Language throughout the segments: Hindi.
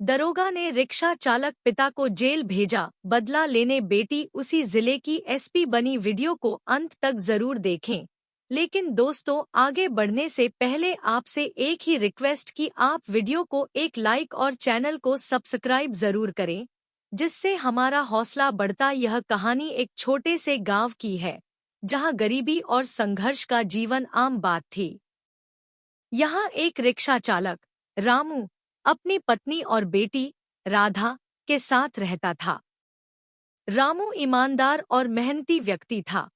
दरोगा ने रिक्शा चालक पिता को जेल भेजा, बदला लेने बेटी उसी जिले की एसपी बनी। वीडियो को अंत तक जरूर देखें। लेकिन दोस्तों, आगे बढ़ने से पहले आपसे एक ही रिक्वेस्ट कि आप वीडियो को एक लाइक और चैनल को सब्सक्राइब जरूर करें, जिससे हमारा हौसला बढ़ता। यह कहानी एक छोटे से गांव की है, जहां गरीबी और संघर्ष का जीवन आम बात थी। यहाँ एक रिक्शा चालक रामू अपनी पत्नी और बेटी राधा के साथ रहता था। रामू ईमानदार और मेहनती व्यक्ति था।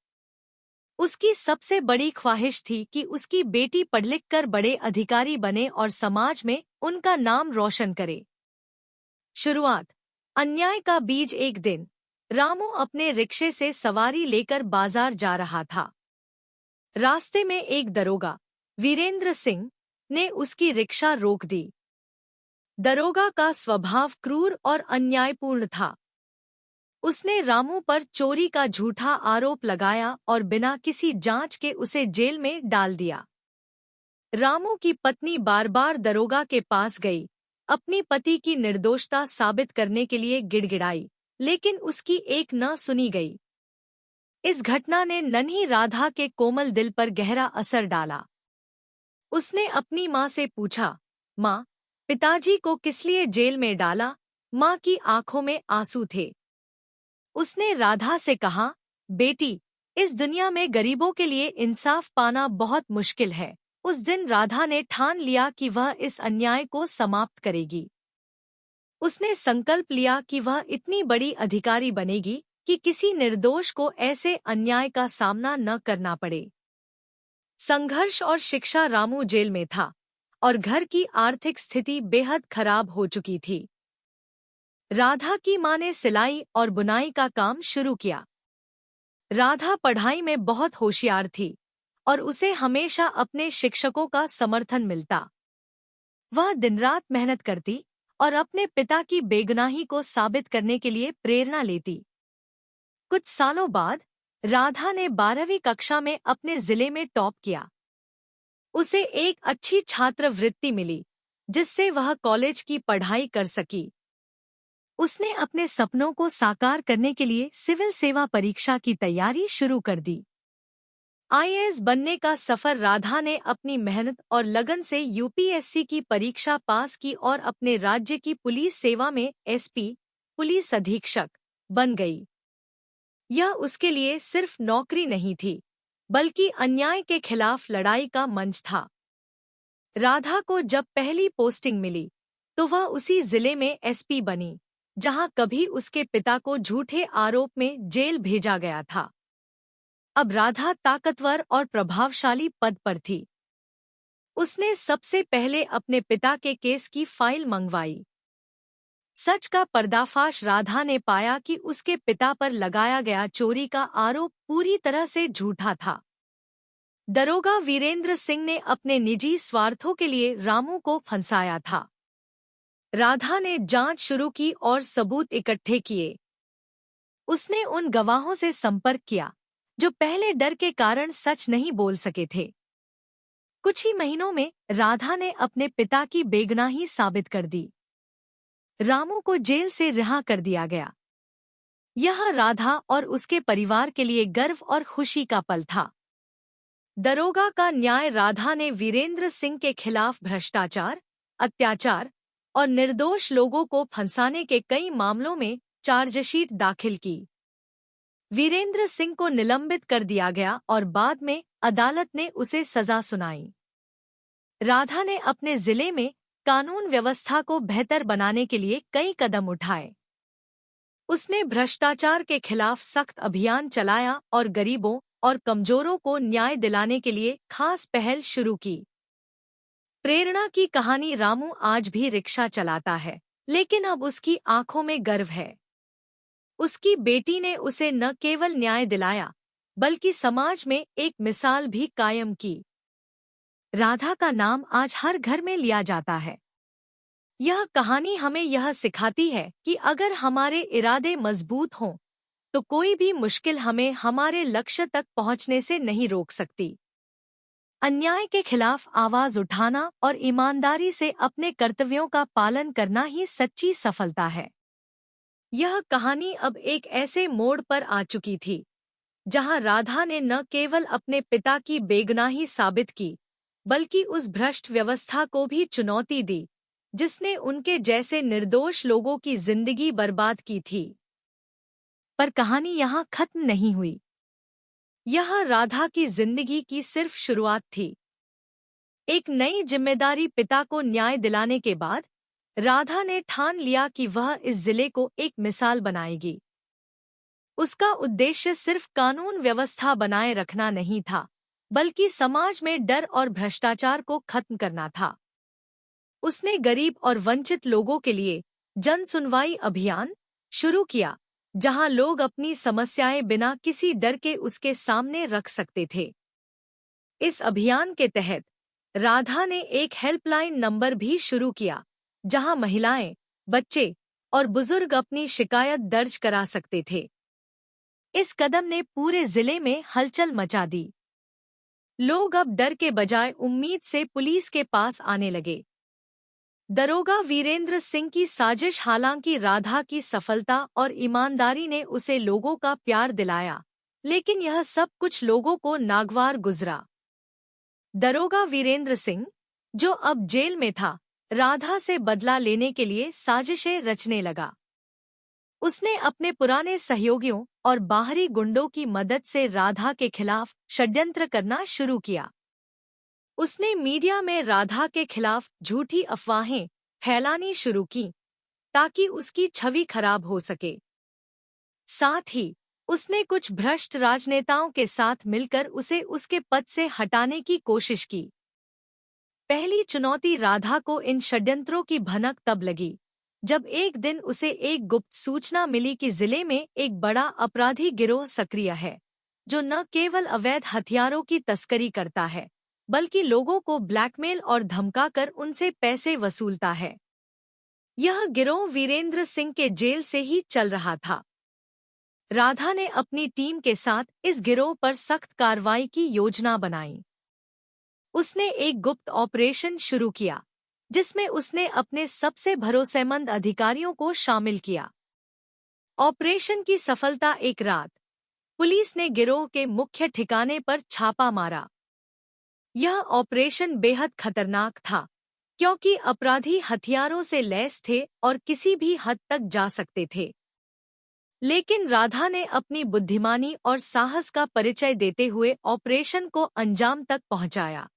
उसकी सबसे बड़ी ख्वाहिश थी कि उसकी बेटी पढ़ लिख कर बड़े अधिकारी बने और समाज में उनका नाम रोशन करे। शुरुआत। अन्याय का बीज। एक दिन रामू अपने रिक्शे से सवारी लेकर बाजार जा रहा था। रास्ते में एक दरोगा वीरेंद्र सिंह ने उसकी रिक्शा रोक दी। दरोगा का स्वभाव क्रूर और अन्यायपूर्ण था। उसने रामू पर चोरी का झूठा आरोप लगाया और बिना किसी जांच के उसे जेल में डाल दिया। रामू की पत्नी बार बार दरोगा के पास गई, अपनी पति की निर्दोषता साबित करने के लिए गिड़गिड़ाई, लेकिन उसकी एक न सुनी गई। इस घटना ने नन्ही राधा के कोमल दिल पर गहरा असर डाला। उसने अपनी माँ से पूछा, माँ, पिताजी को किस लिए जेल में डाला? माँ की आंखों में आंसू थे। उसने राधा से कहा, बेटी, इस दुनिया में गरीबों के लिए इंसाफ पाना बहुत मुश्किल है। उस दिन राधा ने ठान लिया कि वह इस अन्याय को समाप्त करेगी। उसने संकल्प लिया कि वह इतनी बड़ी अधिकारी बनेगी कि किसी निर्दोष को ऐसे अन्याय का सामना न करना पड़े। संघर्ष और शिक्षा। रामू जेल में था और घर की आर्थिक स्थिति बेहद खराब हो चुकी थी। राधा की मां ने सिलाई और बुनाई का काम शुरू किया। राधा पढ़ाई में बहुत होशियार थी और उसे हमेशा अपने शिक्षकों का समर्थन मिलता। वह दिन रात मेहनत करती और अपने पिता की बेगुनाही को साबित करने के लिए प्रेरणा लेती। कुछ सालों बाद राधा ने 12वीं कक्षा में अपने जिले में टॉप किया। उसे एक अच्छी छात्रवृत्ति मिली, जिससे वह कॉलेज की पढ़ाई कर सकी। उसने अपने सपनों को साकार करने के लिए सिविल सेवा परीक्षा की तैयारी शुरू कर दी। आईएएस बनने का सफर। राधा ने अपनी मेहनत और लगन से यूपीएससी की परीक्षा पास की और अपने राज्य की पुलिस सेवा में एसपी, पुलिस अधीक्षक, बन गई। यह उसके लिए सिर्फ नौकरी नहीं थी, बल्कि अन्याय के खिलाफ लड़ाई का मंच था। राधा को जब पहली पोस्टिंग मिली, तो वह उसी जिले में एसपी बनी, जहां कभी उसके पिता को झूठे आरोप में जेल भेजा गया था। अब राधा ताकतवर और प्रभावशाली पद पर थी। उसने सबसे पहले अपने पिता के केस की फाइल मंगवाई। सच का पर्दाफाश। राधा ने पाया कि उसके पिता पर लगाया गया चोरी का आरोप पूरी तरह से झूठा था। दरोगा वीरेंद्र सिंह ने अपने निजी स्वार्थों के लिए रामू को फंसाया था। राधा ने जांच शुरू की और सबूत इकट्ठे किए। उसने उन गवाहों से संपर्क किया जो पहले डर के कारण सच नहीं बोल सके थे। कुछ ही महीनों में राधा ने अपने पिता की बेगुनाही साबित कर दी। रामू को जेल से रिहा कर दिया गया। यह राधा और उसके परिवार के लिए गर्व और खुशी का पल था। दरोगा का न्याय। राधा ने वीरेंद्र सिंह के खिलाफ भ्रष्टाचार, अत्याचार और निर्दोष लोगों को फंसाने के कई मामलों में चार्जशीट दाखिल की। वीरेंद्र सिंह को निलंबित कर दिया गया और बाद में अदालत ने उसे सजा सुनाई। राधा ने अपने जिले में कानून व्यवस्था को बेहतर बनाने के लिए कई कदम उठाए। उसने भ्रष्टाचार के खिलाफ सख्त अभियान चलाया और गरीबों और कमजोरों को न्याय दिलाने के लिए खास पहल शुरू की। प्रेरणा की कहानी। रामू आज भी रिक्शा चलाता है, लेकिन अब उसकी आंखों में गर्व है। उसकी बेटी ने उसे न केवल न्याय दिलाया, बल्कि समाज में एक मिसाल भी कायम की। राधा का नाम आज हर घर में लिया जाता है। यह कहानी हमें यह सिखाती है कि अगर हमारे इरादे मजबूत हों, तो कोई भी मुश्किल हमें हमारे लक्ष्य तक पहुंचने से नहीं रोक सकती। अन्याय के खिलाफ आवाज उठाना और ईमानदारी से अपने कर्तव्यों का पालन करना ही सच्ची सफलता है। यह कहानी अब एक ऐसे मोड़ पर आ चुकी थी जहां राधा ने न केवल अपने पिता की बेगुनाही साबित की, बल्कि उस भ्रष्ट व्यवस्था को भी चुनौती दी जिसने उनके जैसे निर्दोष लोगों की जिंदगी बर्बाद की थी। पर कहानी यहाँ खत्म नहीं हुई। यह राधा की जिंदगी की सिर्फ शुरुआत थी। एक नई जिम्मेदारी पिता को न्याय दिलाने के बाद राधा ने ठान लिया कि वह इस जिले को एक मिसाल बनाएगी। उसका उद्देश्य सिर्फ कानून व्यवस्था बनाए रखना नहीं था, बल्कि समाज में डर और भ्रष्टाचार को खत्म करना था। उसने गरीब और वंचित लोगों के लिए जन सुनवाई अभियान शुरू किया, जहां लोग अपनी समस्याएं बिना किसी डर के उसके सामने रख सकते थे। इस अभियान के तहत राधा ने एक हेल्पलाइन नंबर भी शुरू किया, जहां महिलाएं, बच्चे और बुजुर्ग अपनी शिकायत दर्ज करा सकते थे। इस कदम ने पूरे जिले में हलचल मचा दी। लोग अब डर के बजाय उम्मीद से पुलिस के पास आने लगे। दरोगा वीरेंद्र सिंह की साजिश, हालांकि राधा की सफलता और ईमानदारी ने उसे लोगों का प्यार दिलाया, लेकिन यह सब कुछ लोगों को नागवार गुजरा। दरोगा वीरेंद्र सिंह, जो अब जेल में था, राधा से बदला लेने के लिए साजिशें रचने लगा। उसने अपने पुराने सहयोगियों और बाहरी गुंडों की मदद से राधा के खिलाफ षड्यंत्र करना शुरू किया। उसने मीडिया में राधा के खिलाफ झूठी अफवाहें फैलानी शुरू की ताकि उसकी छवि खराब हो सके। साथ ही उसने कुछ भ्रष्ट राजनेताओं के साथ मिलकर उसे उसके पद से हटाने की कोशिश की। पहली चुनौती राधा को इन षड्यंत्रों की भनक तब लगी जब एक दिन उसे एक गुप्त सूचना मिली कि जिले में एक बड़ा अपराधी गिरोह सक्रिय है, जो न केवल अवैध हथियारों की तस्करी करता है, बल्कि लोगों को ब्लैकमेल और धमकाकर उनसे पैसे वसूलता है। यह गिरोह वीरेंद्र सिंह के जेल से ही चल रहा था। राधा ने अपनी टीम के साथ इस गिरोह पर सख्त कार्रवाई की योजना बनाई। उसने एक गुप्त ऑपरेशन शुरू किया, जिसमें उसने अपने सबसे भरोसेमंद अधिकारियों को शामिल किया। ऑपरेशन की सफलता, एक रात पुलिस ने गिरोह के मुख्य ठिकाने पर छापा मारा। यह ऑपरेशन बेहद खतरनाक था, क्योंकि अपराधी हथियारों से लैस थे और किसी भी हद तक जा सकते थे। लेकिन राधा ने अपनी बुद्धिमानी और साहस का परिचय देते हुए ऑपरेशन को अंजाम तक पहुंचाया।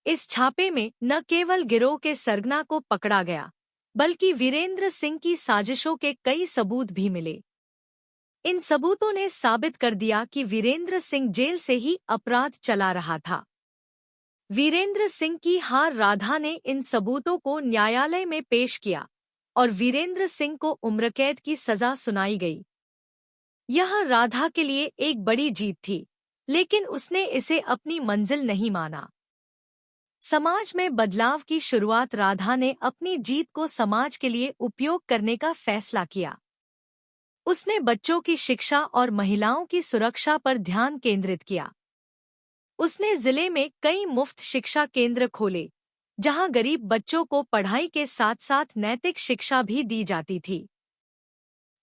इस छापे में न केवल गिरोह के सरगना को पकड़ा गया, बल्कि वीरेंद्र सिंह की साजिशों के कई सबूत भी मिले। इन सबूतों ने साबित कर दिया कि वीरेंद्र सिंह जेल से ही अपराध चला रहा था। वीरेंद्र सिंह की हार, राधा ने इन सबूतों को न्यायालय में पेश किया और वीरेंद्र सिंह को उम्रकैद की सजा सुनाई गई। यह राधा के लिए एक बड़ी जीत थी, लेकिन उसने इसे अपनी मंजिल नहीं माना। समाज में बदलाव की शुरुआत, राधा ने अपनी जीत को समाज के लिए उपयोग करने का फैसला किया। उसने बच्चों की शिक्षा और महिलाओं की सुरक्षा पर ध्यान केंद्रित किया। उसने जिले में कई मुफ्त शिक्षा केंद्र खोले, जहां गरीब बच्चों को पढ़ाई के साथ साथ नैतिक शिक्षा भी दी जाती थी।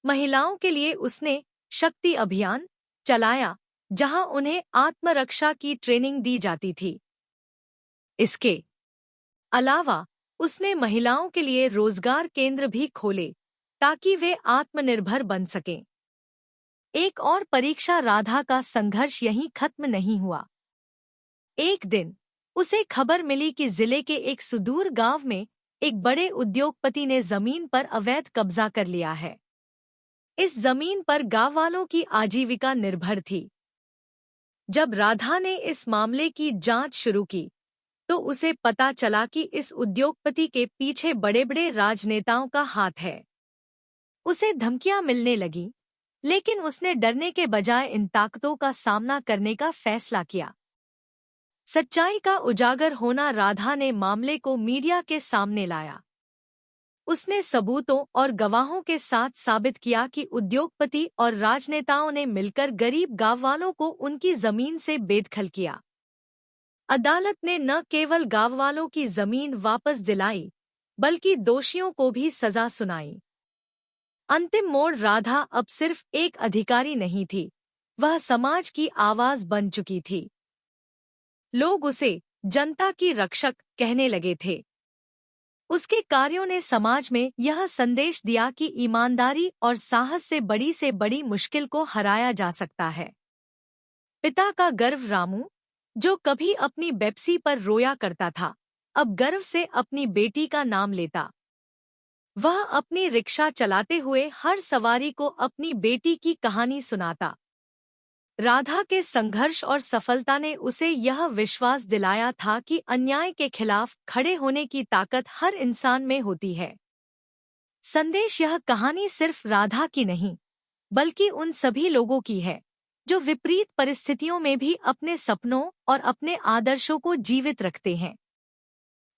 महिलाओं के लिए उसने शक्ति अभियान चलाया, जहां उन्हें आत्मरक्षा की ट्रेनिंग दी जाती थी। इसके अलावा उसने महिलाओं के लिए रोजगार केंद्र भी खोले ताकि वे आत्मनिर्भर बन सकें। एक और परीक्षा, राधा का संघर्ष यहीं खत्म नहीं हुआ। एक दिन उसे खबर मिली कि जिले के एक सुदूर गांव में एक बड़े उद्योगपति ने जमीन पर अवैध कब्जा कर लिया है। इस जमीन पर गांव वालों की आजीविका निर्भर थी। जब राधा ने इस मामले की जांच शुरू की, तो उसे पता चला कि इस उद्योगपति के पीछे बड़े बड़े राजनेताओं का हाथ है। उसे धमकियां मिलने लगीं, लेकिन उसने डरने के बजाय इन ताकतों का सामना करने का फैसला किया। सच्चाई का उजागर होना, राधा ने मामले को मीडिया के सामने लाया। उसने सबूतों और गवाहों के साथ साबित किया कि उद्योगपति और राजनेताओं ने मिलकर गरीब गांववालों को उनकी जमीन से बेदखल किया। अदालत ने न केवल गांव वालों की जमीन वापस दिलाई, बल्कि दोषियों को भी सजा सुनाई। अंतिम मोड़ राधा अब सिर्फ एक अधिकारी नहीं थी, वह समाज की आवाज बन चुकी थी। लोग उसे जनता की रक्षक कहने लगे थे। उसके कार्यों ने समाज में यह संदेश दिया कि ईमानदारी और साहस से बड़ी मुश्किल को हराया जा सकता है। पिता का गर्व रामू, जो कभी अपनी बेप्सी पर रोया करता था, अब गर्व से अपनी बेटी का नाम लेता। वह अपनी रिक्शा चलाते हुए हर सवारी को अपनी बेटी की कहानी सुनाता। राधा के संघर्ष और सफलता ने उसे यह विश्वास दिलाया था कि अन्याय के खिलाफ खड़े होने की ताकत हर इंसान में होती है। संदेश यह कहानी सिर्फ राधा की नहीं, बल्कि उन सभी लोगों की है जो विपरीत परिस्थितियों में भी अपने सपनों और अपने आदर्शों को जीवित रखते हैं।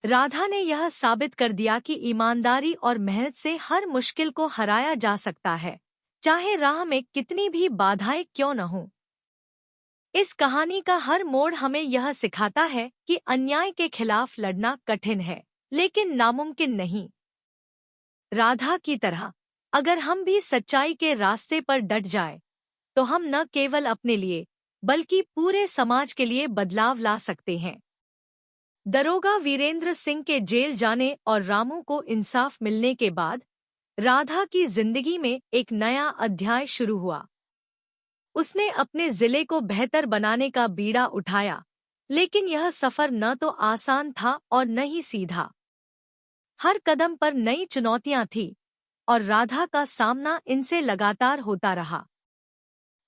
राधा ने यह साबित कर दिया कि ईमानदारी और मेहनत से हर मुश्किल को हराया जा सकता है, चाहे राह में कितनी भी बाधाएं क्यों न हों। इस कहानी का हर मोड़ हमें यह सिखाता है कि अन्याय के खिलाफ लड़ना कठिन है, लेकिन नामुमकिन नहीं। राधा की तरह अगर हम भी सच्चाई के रास्ते पर डट जाएं, तो हम न केवल अपने लिए, बल्कि पूरे समाज के लिए बदलाव ला सकते हैं। दरोगा वीरेंद्र सिंह के जेल जाने और रामू को इंसाफ मिलने के बाद राधा की जिंदगी में एक नया अध्याय शुरू हुआ। उसने अपने जिले को बेहतर बनाने का बीड़ा उठाया, लेकिन यह सफर न तो आसान था और न ही सीधा। हर कदम पर नई चुनौतियां थीं और राधा का सामना इनसे लगातार होता रहा।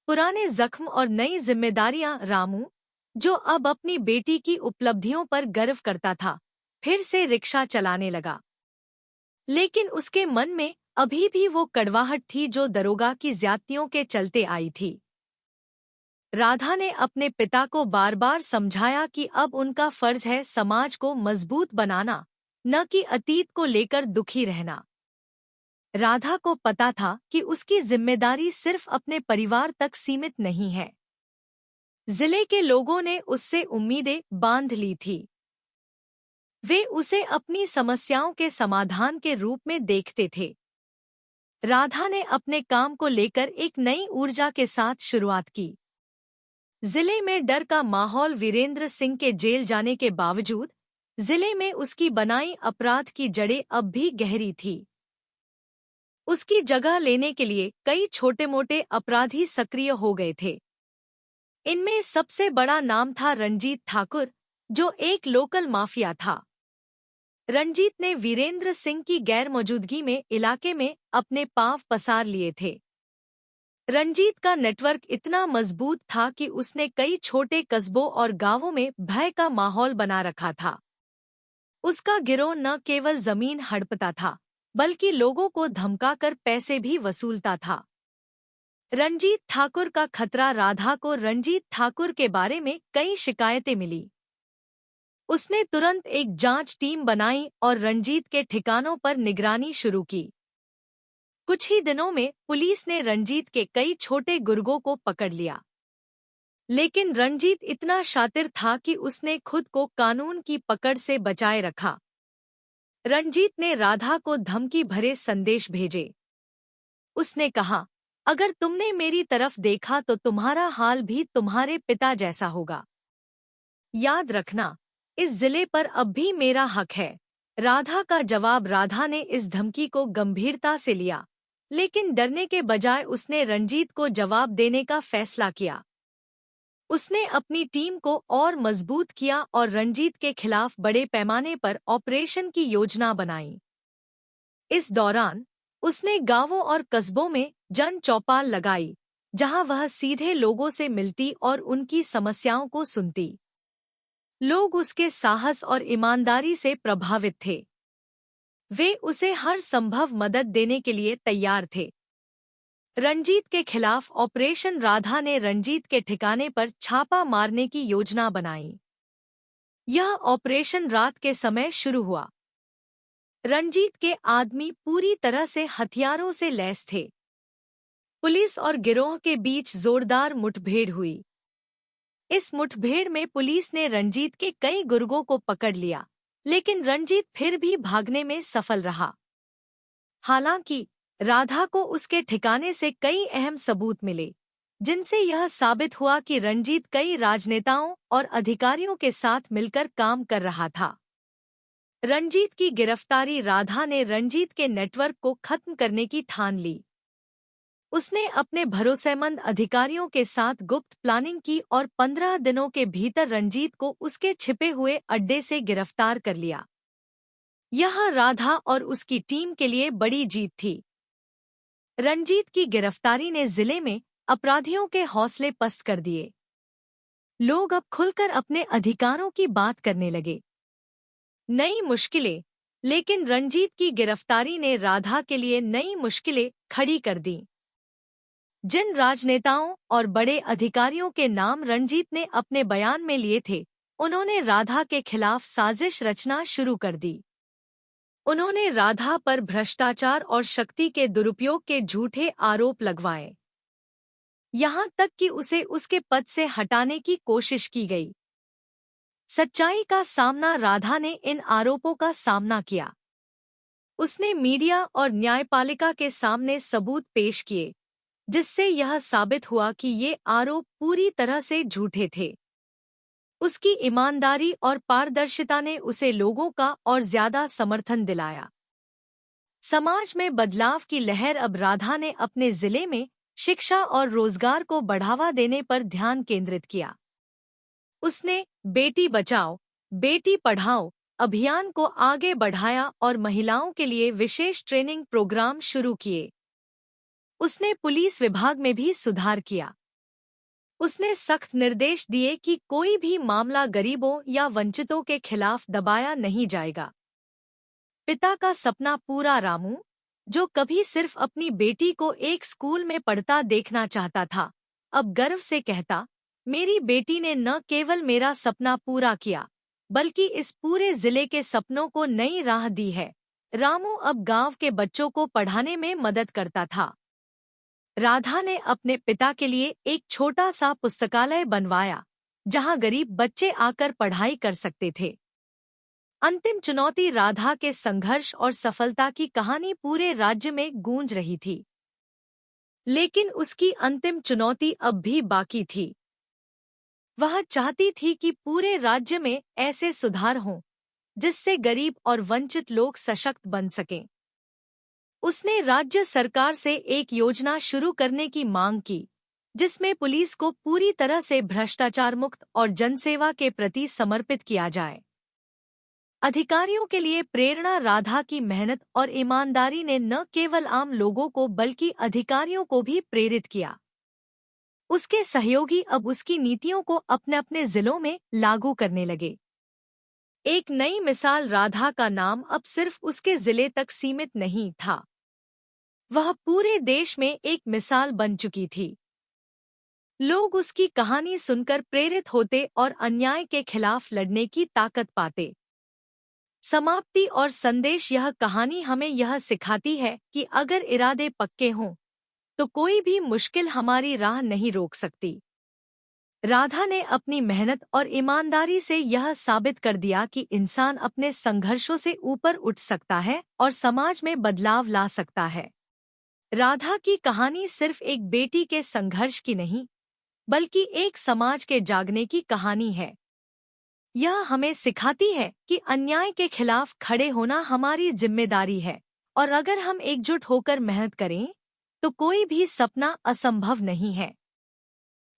पुराने जख्म और नई जिम्मेदारियां। रामू, जो अब अपनी बेटी की उपलब्धियों पर गर्व करता था, फिर से रिक्शा चलाने लगा। लेकिन उसके मन में अभी भी वो कड़वाहट थी जो दरोगा की ज्यादतियों के चलते आई थी। राधा ने अपने पिता को बार बार समझाया कि अब उनका फर्ज है समाज को मजबूत बनाना, न कि अतीत को लेकर दुखी रहना। राधा को पता था कि उसकी जिम्मेदारी सिर्फ अपने परिवार तक सीमित नहीं है। जिले के लोगों ने उससे उम्मीदें बांध ली थी। वे उसे अपनी समस्याओं के समाधान के रूप में देखते थे। राधा ने अपने काम को लेकर एक नई ऊर्जा के साथ शुरुआत की। जिले में डर का माहौल। वीरेंद्र सिंह के जेल जाने के बावजूद जिले में उसकी बनाई अपराध की जड़ें अब भी गहरी थी। उसकी जगह लेने के लिए कई छोटे-मोटे अपराधी सक्रिय हो गए थे। इनमें सबसे बड़ा नाम था रंजीत ठाकुर, जो एक लोकल माफिया था। रंजीत ने वीरेंद्र सिंह की गैरमौजूदगी में इलाके में अपने पांव पसार लिए थे। रंजीत का नेटवर्क इतना मजबूत था कि उसने कई छोटे कस्बों और गांवों में भय का माहौल बना रखा था। उसका गिरोह न केवल जमीन हड़पता था, बल्कि लोगों को धमकाकर पैसे भी वसूलता था। रंजीत ठाकुर का खतरा। राधा को रंजीत ठाकुर के बारे में कई शिकायतें मिली। उसने तुरंत एक जांच टीम बनाई और रंजीत के ठिकानों पर निगरानी शुरू की। कुछ ही दिनों में पुलिस ने रंजीत के कई छोटे गुर्गों को पकड़ लिया। लेकिन रंजीत इतना शातिर था कि उसने खुद को कानून की पकड़ से बचाए रखा। रंजीत ने राधा को धमकी भरे संदेश भेजे। उसने कहा, अगर तुमने मेरी तरफ देखा तो तुम्हारा हाल भी तुम्हारे पिता जैसा होगा। याद रखना, इस जिले पर अब भी मेरा हक है। राधा का जवाब। राधा ने इस धमकी को गंभीरता से लिया, लेकिन डरने के बजाय उसने रंजीत को जवाब देने का फैसला किया। उसने अपनी टीम को और मजबूत किया और रंजीत के खिलाफ बड़े पैमाने पर ऑपरेशन की योजना बनाई। इस दौरान उसने गांवों और कस्बों में जन चौपाल लगाई, जहां वह सीधे लोगों से मिलती और उनकी समस्याओं को सुनती। लोग उसके साहस और ईमानदारी से प्रभावित थे। वे उसे हर संभव मदद देने के लिए तैयार थे। रंजीत के खिलाफ ऑपरेशन। राधा ने रंजीत के ठिकाने पर छापा मारने की योजना बनाई। यह ऑपरेशन रात के समय शुरू हुआ। रंजीत के आदमी पूरी तरह से हथियारों से लैस थे। पुलिस और गिरोह के बीच जोरदार मुठभेड़ हुई। इस मुठभेड़ में पुलिस ने रंजीत के कई गुर्गों को पकड़ लिया, लेकिन रंजीत फिर भी भागने में सफल रहा। हालांकि राधा को उसके ठिकाने से कई अहम सबूत मिले, जिनसे यह साबित हुआ कि रंजीत कई राजनेताओं और अधिकारियों के साथ मिलकर काम कर रहा था। रंजीत की गिरफ्तारी राधा ने रंजीत के नेटवर्क को खत्म करने की ठान ली। उसने अपने भरोसेमंद अधिकारियों के साथ गुप्त प्लानिंग की और 15 दिनों के भीतर रंजीत को उसके छिपे हुए अड्डे से गिरफ्तार कर लिया। यह राधा और उसकी टीम के लिए बड़ी जीत थी। रंजीत की गिरफ्तारी ने जिले में अपराधियों के हौसले पस्त कर दिए। लोग अब खुलकर अपने अधिकारों की बात करने लगे। नई मुश्किलें, लेकिन रंजीत की गिरफ्तारी ने राधा के लिए नई मुश्किलें खड़ी कर दी। जिन राजनेताओं और बड़े अधिकारियों के नाम रंजीत ने अपने बयान में लिए थे, उन्होंने राधा के खिलाफ साजिश रचना शुरू कर दी। उन्होंने राधा पर भ्रष्टाचार और शक्ति के दुरुपयोग के झूठे आरोप लगवाए। यहाँ तक कि उसे उसके पद से हटाने की कोशिश की गई। सच्चाई का सामना राधा ने इन आरोपों का सामना किया। उसने मीडिया और न्यायपालिका के सामने सबूत पेश किए, जिससे यह साबित हुआ कि ये आरोप पूरी तरह से झूठे थे। उसकी ईमानदारी और पारदर्शिता ने उसे लोगों का और ज्यादा समर्थन दिलाया। समाज में बदलाव की लहर। अब राधा ने अपने जिले में शिक्षा और रोजगार को बढ़ावा देने पर ध्यान केंद्रित किया। उसने बेटी बचाओ, बेटी पढ़ाओ अभियान को आगे बढ़ाया और महिलाओं के लिए विशेष ट्रेनिंग प्रोग्राम शुरू किए। उसने पुलिस विभाग में भी सुधार किया। उसने सख्त निर्देश दिए कि कोई भी मामला गरीबों या वंचितों के खिलाफ दबाया नहीं जाएगा। पिता का सपना पूरा। रामू, जो कभी सिर्फ अपनी बेटी को एक स्कूल में पढ़ता देखना चाहता था, अब गर्व से कहता, मेरी बेटी ने न केवल मेरा सपना पूरा किया, बल्कि इस पूरे जिले के सपनों को नई राह दी है। रामू अब गांव के बच्चों को पढ़ाने में मदद करता था। राधा ने अपने पिता के लिए एक छोटा सा पुस्तकालय बनवाया, जहां गरीब बच्चे आकर पढ़ाई कर सकते थे। अंतिम चुनौती। राधा के संघर्ष और सफलता की कहानी पूरे राज्य में गूंज रही थी, लेकिन उसकी अंतिम चुनौती अब भी बाकी थी। वह चाहती थी कि पूरे राज्य में ऐसे सुधार हों, जिससे गरीब और वंचित लोग सशक्त बन सकें। उसने राज्य सरकार से एक योजना शुरू करने की मांग की, जिसमें पुलिस को पूरी तरह से भ्रष्टाचार मुक्त और जनसेवा के प्रति समर्पित किया जाए। अधिकारियों के लिए प्रेरणा। राधा की मेहनत और ईमानदारी ने न केवल आम लोगों को बल्कि अधिकारियों को भी प्रेरित किया। उसके सहयोगी अब उसकी नीतियों को अपने अपने जिलों में लागू करने लगे। एक नई मिसाल। राधा का नाम अब सिर्फ उसके जिले तक सीमित नहीं था, वह पूरे देश में एक मिसाल बन चुकी थी। लोग उसकी कहानी सुनकर प्रेरित होते और अन्याय के खिलाफ लड़ने की ताकत पाते। समाप्ति और संदेश। यह कहानी हमें यह सिखाती है कि अगर इरादे पक्के हों, तो कोई भी मुश्किल हमारी राह नहीं रोक सकती। राधा ने अपनी मेहनत और ईमानदारी से यह साबित कर दिया कि इंसान अपने संघर्षों से ऊपर उठ सकता है और समाज में बदलाव ला सकता है। राधा की कहानी सिर्फ एक बेटी के संघर्ष की नहीं, बल्कि एक समाज के जागने की कहानी है। यह हमें सिखाती है कि अन्याय के खिलाफ खड़े होना हमारी जिम्मेदारी है, और अगर हम एकजुट होकर मेहनत करें, तो कोई भी सपना असंभव नहीं है।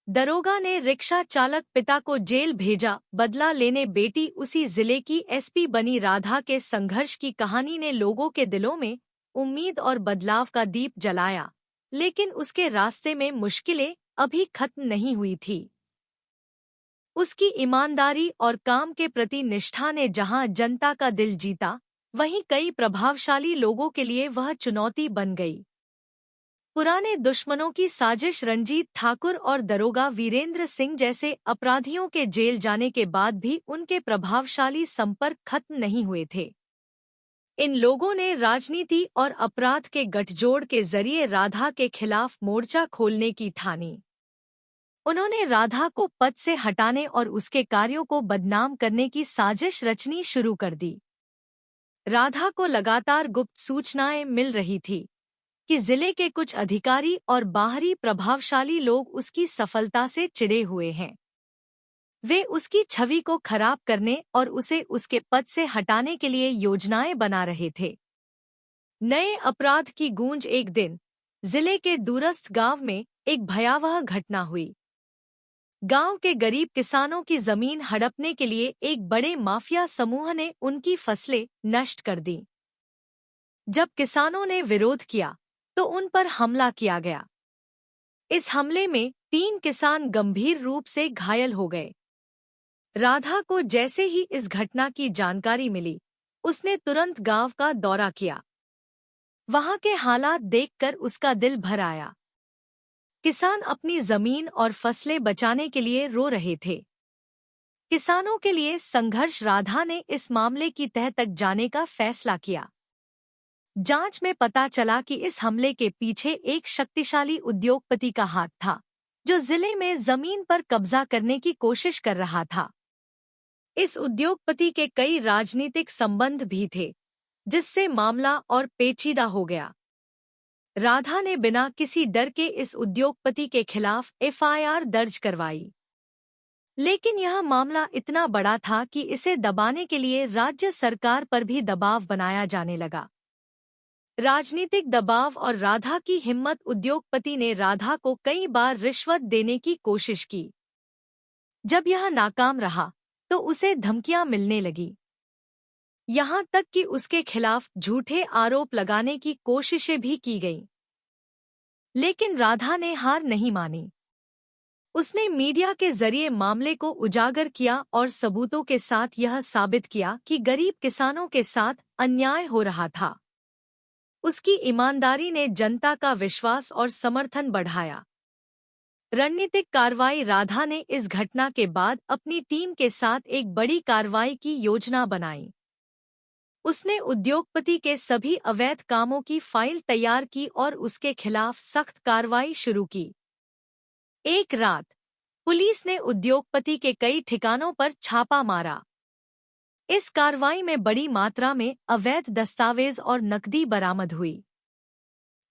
दरोगा ने रिक्शा चालक पिता को जेल भेजा, बदला लेने बेटी उसी जिले की एसपी बनी। राधा के संघर्ष की कहानी ने लोगों के दिलों में उम्मीद और बदलाव का दीप जलाया, लेकिन उसके रास्ते में मुश्किलें अभी खत्म नहीं हुई थी। उसकी ईमानदारी और काम के प्रति निष्ठा ने जहां जनता का दिल जीता, वहीं कई प्रभावशाली लोगों के लिए वह चुनौती बन गई। पुराने दुश्मनों की साजिश। रंजीत ठाकुर और दरोगा वीरेंद्र सिंह जैसे अपराधियों के जेल जाने के बाद भी उनके प्रभावशाली संपर्क खत्म नहीं हुए थे। इन लोगों ने राजनीति और अपराध के गठजोड़ के जरिए राधा के खिलाफ मोर्चा खोलने की ठानी। उन्होंने राधा को पद से हटाने और उसके कार्यों को बदनाम करने की साजिश रचनी शुरू कर दी। राधा को लगातार गुप्त सूचनाएं मिल रही थी कि जिले के कुछ अधिकारी और बाहरी प्रभावशाली लोग उसकी सफलता से चिढ़े हुए हैं। वे उसकी छवि को खराब करने और उसे उसके पद से हटाने के लिए योजनाएं बना रहे थे। नए अपराध की गूंज। एक दिन जिले के दूरस्थ गांव में एक भयावह घटना हुई। गांव के गरीब किसानों की जमीन हड़पने के लिए एक बड़े माफिया समूह ने उनकी फसलें नष्ट कर दी। जब किसानों ने विरोध किया तो उन पर हमला किया गया। इस हमले में 3 किसान गंभीर रूप से घायल हो गए। राधा को जैसे ही इस घटना की जानकारी मिली, उसने तुरंत गांव का दौरा किया। वहां के हालात देखकर उसका दिल भर आया। किसान अपनी जमीन और फसलें बचाने के लिए रो रहे थे। किसानों के लिए संघर्ष। राधा ने इस मामले की तह तक जाने का फैसला किया। जांच में पता चला कि इस हमले के पीछे एक शक्तिशाली उद्योगपति का हाथ था, जो जिले में जमीन पर कब्जा करने की कोशिश कर रहा था। इस उद्योगपति के कई राजनीतिक संबंध भी थे, जिससे मामला और पेचीदा हो गया। राधा ने बिना किसी डर के इस उद्योगपति के खिलाफ एफआईआर दर्ज करवाई। लेकिन यह मामला इतना बड़ा था कि इसे दबाने के लिए राज्य सरकार पर भी दबाव बनाया जाने लगा। राजनीतिक दबाव और राधा की हिम्मत। उद्योगपति ने राधा को कई बार रिश्वत देने की कोशिश की। जब यह नाकाम रहा तो उसे धमकियां मिलने लगी। यहाँ तक कि उसके खिलाफ झूठे आरोप लगाने की कोशिशें भी की गईं। लेकिन राधा ने हार नहीं मानी। उसने मीडिया के जरिए मामले को उजागर किया और सबूतों के साथ यह साबित किया कि गरीब किसानों के साथ अन्याय हो रहा था। उसकी ईमानदारी ने जनता का विश्वास और समर्थन बढ़ाया। रणनीतिक कार्रवाई। राधा ने इस घटना के बाद अपनी टीम के साथ एक बड़ी कार्रवाई की योजना बनाई। उसने उद्योगपति के सभी अवैध कामों की फाइल तैयार की और उसके खिलाफ सख्त कार्रवाई शुरू की। एक रात पुलिस ने उद्योगपति के कई ठिकानों पर छापा मारा। इस कार्रवाई में बड़ी मात्रा में अवैध दस्तावेज और नकदी बरामद हुई।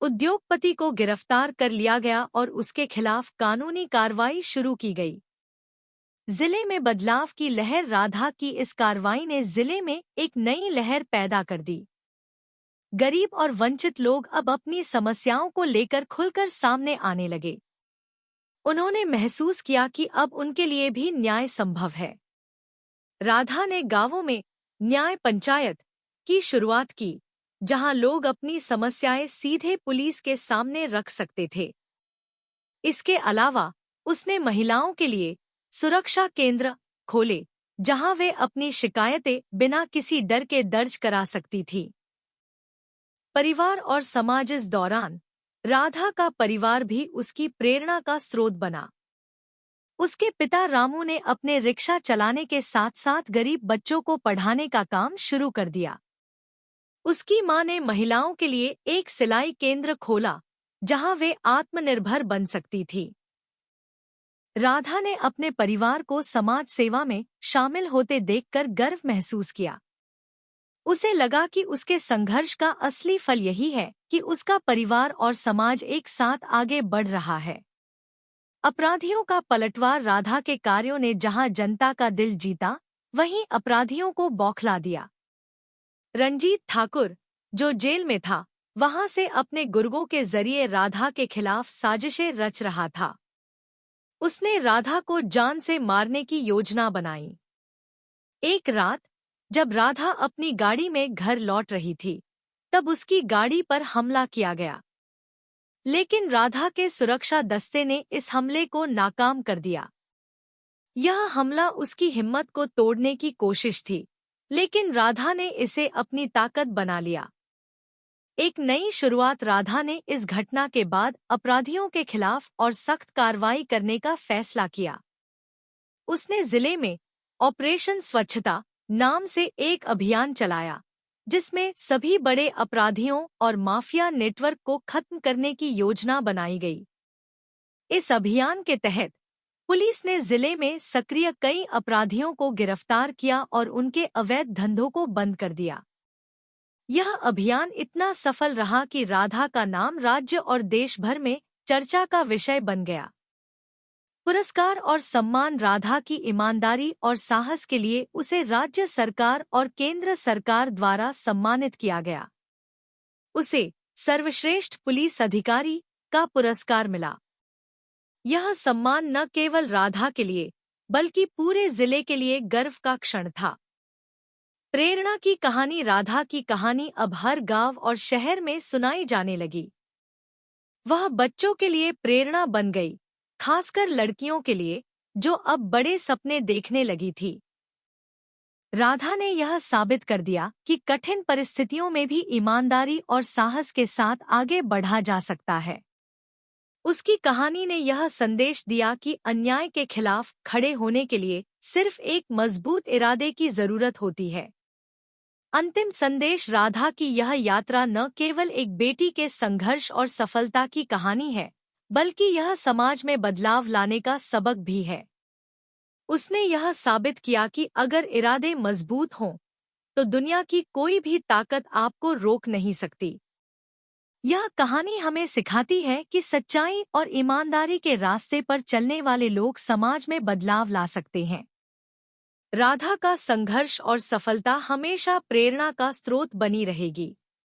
उद्योगपति को गिरफ्तार कर लिया गया और उसके खिलाफ कानूनी कार्रवाई शुरू की गई। जिले में बदलाव की लहर। राधा की इस कार्रवाई ने जिले में एक नई लहर पैदा कर दी। गरीब और वंचित लोग अब अपनी समस्याओं को लेकर खुलकर सामने आने लगे। उन्होंने महसूस किया कि अब उनके लिए भी न्याय संभव है। राधा ने गांवों में न्याय पंचायत की शुरुआत की, जहां लोग अपनी समस्याएं सीधे पुलिस के सामने रख सकते थे। इसके अलावा उसने महिलाओं के लिए सुरक्षा केंद्र खोले, जहां वे अपनी शिकायतें बिना किसी डर के दर्ज करा सकती थी। परिवार और समाज। इस दौरान राधा का परिवार भी उसकी प्रेरणा का स्रोत बना। उसके पिता रामू ने अपने रिक्शा चलाने के साथ साथ गरीब बच्चों को पढ़ाने का काम शुरू कर दिया। उसकी मां ने महिलाओं के लिए एक सिलाई केंद्र खोला, जहां वे आत्मनिर्भर बन सकती थी। राधा ने अपने परिवार को समाज सेवा में शामिल होते देखकर गर्व महसूस किया। उसे लगा कि उसके संघर्ष का असली फल यही है कि उसका परिवार और समाज एक साथ आगे बढ़ रहा है। अपराधियों का पलटवार। राधा के कार्यों ने जहां जनता का दिल जीता, वहीं अपराधियों को बौखला दिया। रंजीत ठाकुर, जो जेल में था, वहां से अपने गुर्गों के जरिए राधा के खिलाफ साजिशें रच रहा था। उसने राधा को जान से मारने की योजना बनाई। एक रात जब राधा अपनी गाड़ी में घर लौट रही थी, तब उसकी गाड़ी पर हमला किया गया। लेकिन राधा के सुरक्षा दस्ते ने इस हमले को नाकाम कर दिया। यह हमला उसकी हिम्मत को तोड़ने की कोशिश थी, लेकिन राधा ने इसे अपनी ताकत बना लिया। एक नई शुरुआत। राधा ने इस घटना के बाद अपराधियों के खिलाफ और सख्त कार्रवाई करने का फैसला किया। उसने जिले में ऑपरेशन स्वच्छता नाम से एक अभियान चलाया, जिसमें सभी बड़े अपराधियों और माफिया नेटवर्क को खत्म करने की योजना बनाई गई। इस अभियान के तहत पुलिस ने जिले में सक्रिय कई अपराधियों को गिरफ्तार किया और उनके अवैध धंधों को बंद कर दिया। यह अभियान इतना सफल रहा कि राधा का नाम राज्य और देश भर में चर्चा का विषय बन गया। पुरस्कार और सम्मान राधा की ईमानदारी और साहस के लिए उसे राज्य सरकार और केंद्र सरकार द्वारा सम्मानित किया गया। उसे सर्वश्रेष्ठ पुलिस अधिकारी का पुरस्कार मिला। यह सम्मान न केवल राधा के लिए बल्कि पूरे जिले के लिए गर्व का क्षण था। प्रेरणा की कहानी राधा की कहानी अब हर गांव और शहर में सुनाई जाने लगी। वह बच्चों के लिए प्रेरणा बन गई, खासकर लड़कियों के लिए जो अब बड़े सपने देखने लगी थी। राधा ने यह साबित कर दिया कि कठिन परिस्थितियों में भी ईमानदारी और साहस के साथ आगे बढ़ा जा सकता है। उसकी कहानी ने यह संदेश दिया कि अन्याय के खिलाफ खड़े होने के लिए सिर्फ एक मजबूत इरादे की जरूरत होती है। अंतिम संदेश राधा की यह यात्रा न केवल एक बेटी के संघर्ष और सफलता की कहानी है, बल्कि यह समाज में बदलाव लाने का सबक भी है। उसने यह साबित किया कि अगर इरादे मजबूत हों, तो दुनिया की कोई भी ताकत आपको रोक नहीं सकती। यह कहानी हमें सिखाती है कि सच्चाई और ईमानदारी के रास्ते पर चलने वाले लोग समाज में बदलाव ला सकते हैं। राधा का संघर्ष और सफलता हमेशा प्रेरणा का स्रोत बनी रहेगी।